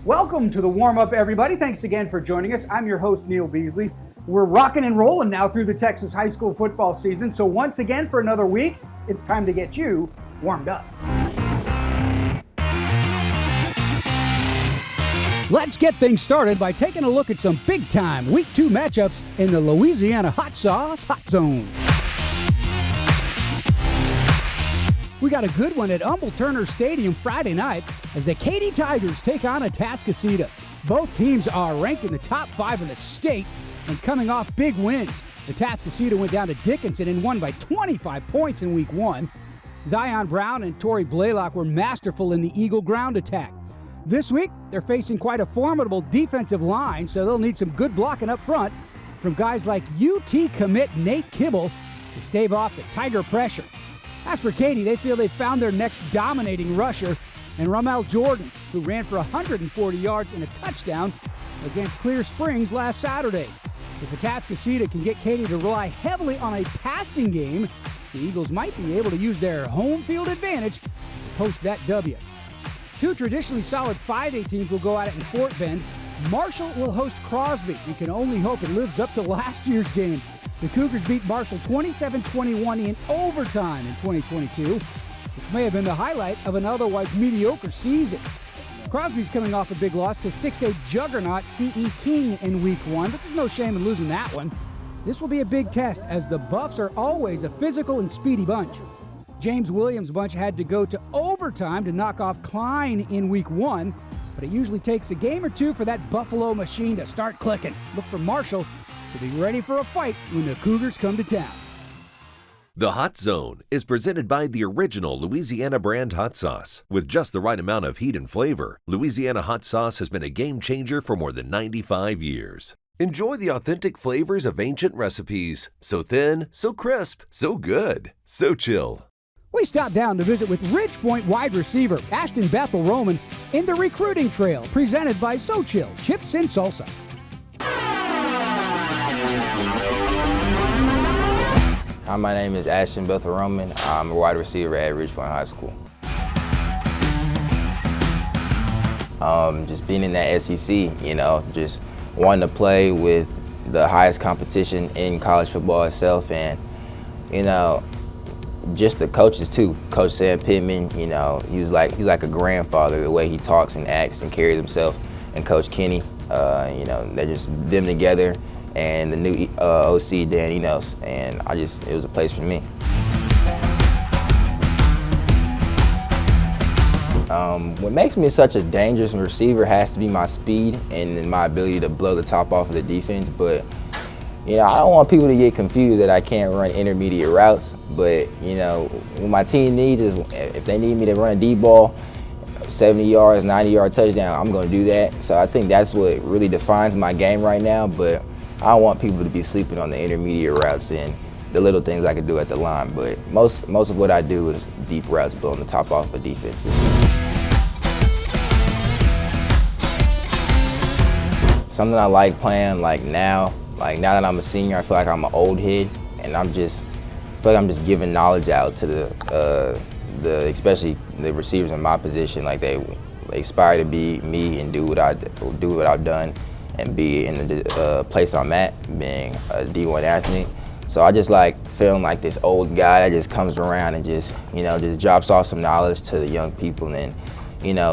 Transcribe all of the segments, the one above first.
Welcome to the warm-up, everybody. Thanks again for joining us. I'm your host, Neil Beasley. We're rocking and rolling now through the Texas high school football season. So once again, for another week, it's time to get you warmed up. Let's get things started by taking a look at some big-time Week 2 matchups in the Louisiana Hot Sauce Hot Zone. We got a good one at Humble Turner Stadium Friday night as the Katy Tigers take on Atascocita. Both teams are ranked in the top 5 in the state and coming off big wins. Atascocita went down to Dickinson and won by 25 points in Week 1. Zion Brown and Torrey Blaylock were masterful in the Eagle ground attack. This week, they're facing quite a formidable defensive line, so they'll need some good blocking up front from guys like UT commit Nate Kibble to stave off the Tiger pressure. As for Katy, they feel they've found their next dominating rusher in Ramel Jordan, who ran for 140 yards and a touchdown against Clear Springs last Saturday. If Atascocita can get Katy to rely heavily on a passing game, the Eagles might be able to use their home field advantage to post that W. Two traditionally solid 5A teams will go at it in Fort Bend. Marshall will host Crosby. You can only hope it lives up to last year's game. The Cougars beat Marshall 27-21 in overtime in 2022, which may have been the highlight of an otherwise mediocre season. Crosby's coming off a big loss to 6A juggernaut C.E. King in Week 1, but there's no shame in losing that one. This will be a big test as the Buffs are always a physical and speedy bunch. James Williams' bunch had to go to overtime to knock off Klein in Week 1, but it usually takes a game or two for that Buffalo machine to start clicking. Look for Marshall to be ready for a fight when the Cougars come to town. The Hot Zone is presented by the original Louisiana brand hot sauce. With just the right amount of heat and flavor, Louisiana hot sauce has been a game changer for more than 95 years. Enjoy the authentic flavors of ancient recipes. So thin, so crisp, so good, Xochitl. We stopped down to visit with Ridge Point wide receiver Ashton Bethel-Roman in the recruiting trail presented by Xochitl Chips and Salsa. Hi, my name is Ashton Bethel-Roman. I'm a wide receiver at Ridge Point High School. Just being in that SEC, just wanting to play with the highest competition in college football itself, and just the coaches too. Coach Sam Pittman, he's like a grandfather, the way he talks and acts and carries himself, and Coach Kenny, they're just them together. And the new OC, Dan Enos, and it was a place for me. What makes me such a dangerous receiver has to be my speed and my ability to blow the top off of the defense, but I don't want people to get confused that I can't run intermediate routes, but what my team needs is if they need me to run a deep ball, 70 yards, 90-yard touchdown, I'm going to do that. So I think that's what really defines my game right now, but I don't want people to be sleeping on the intermediate routes and the little things I can do at the line, but most of what I do is deep routes, blowing the top off of defenses. Something I like playing now that I'm a senior, I feel like I'm an old head, and I feel like I'm just giving knowledge out to the especially the receivers in my position. Like they aspire to be me and do what I've done, and be in the place I'm at, being a D1 athlete. So I just like feeling like this old guy that just comes around and just drops off some knowledge to the young people, and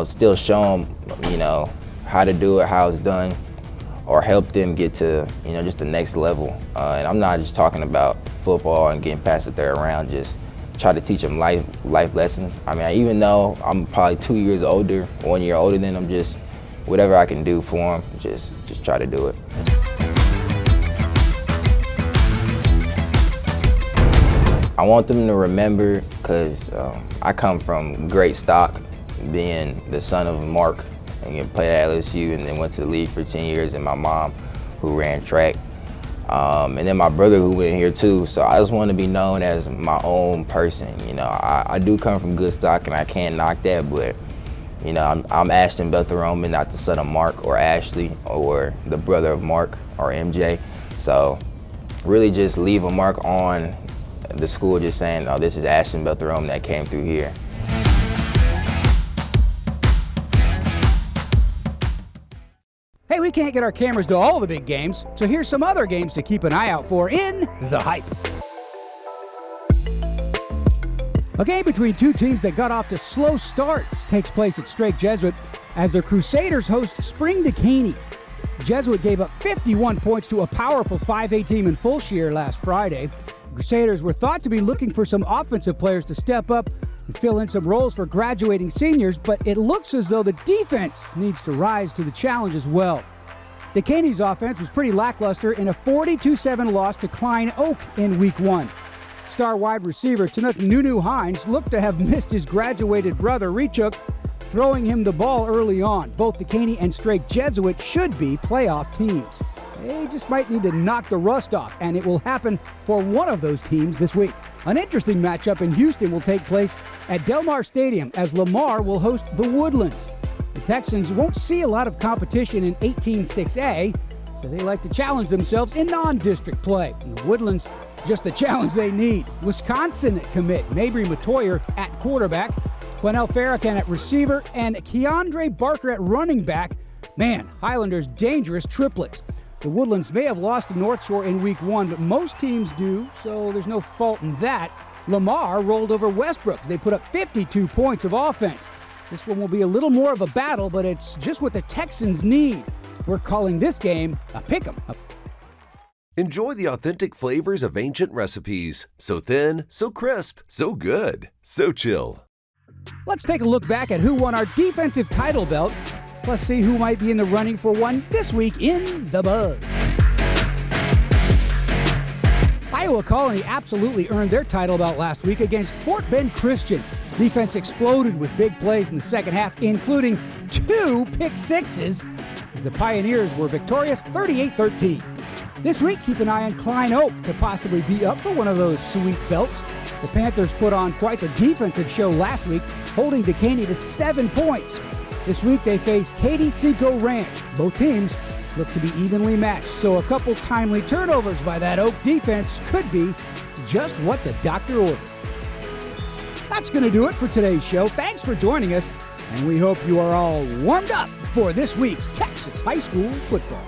still show them, how to do it, how it's done, or help them get to, just the next level. And I'm not just talking about football and getting past the third round, just try to teach them life lessons. I mean, even though I'm probably 2 years older, 1 year older than them, just whatever I can do for them, just try to do it. I want them to remember, because I come from great stock, being the son of Mark, and played at LSU and then went to the league for 10 years, and my mom, who ran track. And then my brother, who went here too. So I just want to be known as my own person. I do come from good stock, and I can't knock that, but I'm Ashton Bethel-Roman, not the son of Mark or Ashley or the brother of Mark or MJ. So really just leave a mark on the school, just saying, oh, this is Ashton Bethel-Roman that came through here. Hey, we can't get our cameras to all the big games, so here's some other games to keep an eye out for in The Hype. A game between two teams that got off to slow starts takes place at Strake Jesuit as the Crusaders host Spring Decaney. Jesuit gave up 51 points to a powerful 5A team in Fulshire last Friday. The Crusaders were thought to be looking for some offensive players to step up and fill in some roles for graduating seniors, but it looks as though the defense needs to rise to the challenge as well. Decaney's offense was pretty lackluster in a 42-7 loss to Klein Oak in Week 1. Star wide receiver Tanuk Nunu Hines looked to have missed his graduated brother Rechuk, throwing him the ball early on. Both Decaney and Strake Jesuit should be playoff teams. They just might need to knock the rust off, and it will happen for one of those teams this week. An interesting matchup in Houston will take place at Del Mar Stadium as Lamar will host the Woodlands. The Texans won't see a lot of competition in 18-6A, so they like to challenge themselves in non-district play. And the Woodlands, just the challenge they need. Wisconsin at commit, Mabry Matoyer at quarterback, Quennell Farrakhan at receiver, and Keandre Barker at running back. Man, Highlanders dangerous triplets. The Woodlands may have lost to North Shore in Week 1, but most teams do, so there's no fault in that. Lamar rolled over Westbrook. They put up 52 points of offense. This one will be a little more of a battle, but it's just what the Texans need. We're calling this game a pick'em. Enjoy the authentic flavors of ancient recipes. So thin, so crisp, so good, so chill. Let's take a look back at who won our defensive title belt, plus see who might be in the running for one this week in The Buzz. Iowa Colony absolutely earned their title belt last week against Fort Bend Christian. Defense exploded with big plays in the second half, including 2 pick sixes, as the Pioneers were victorious 38-13. This week, keep an eye on Klein Oak to possibly be up for one of those sweet belts. The Panthers put on quite the defensive show last week, holding Decaney to 7 points. This week, they face Katy Seco Ranch. Both teams look to be evenly matched, so a couple timely turnovers by that Oak defense could be just what the doctor ordered. That's going to do it for today's show. Thanks for joining us, and we hope you are all warmed up for this week's Texas high school football.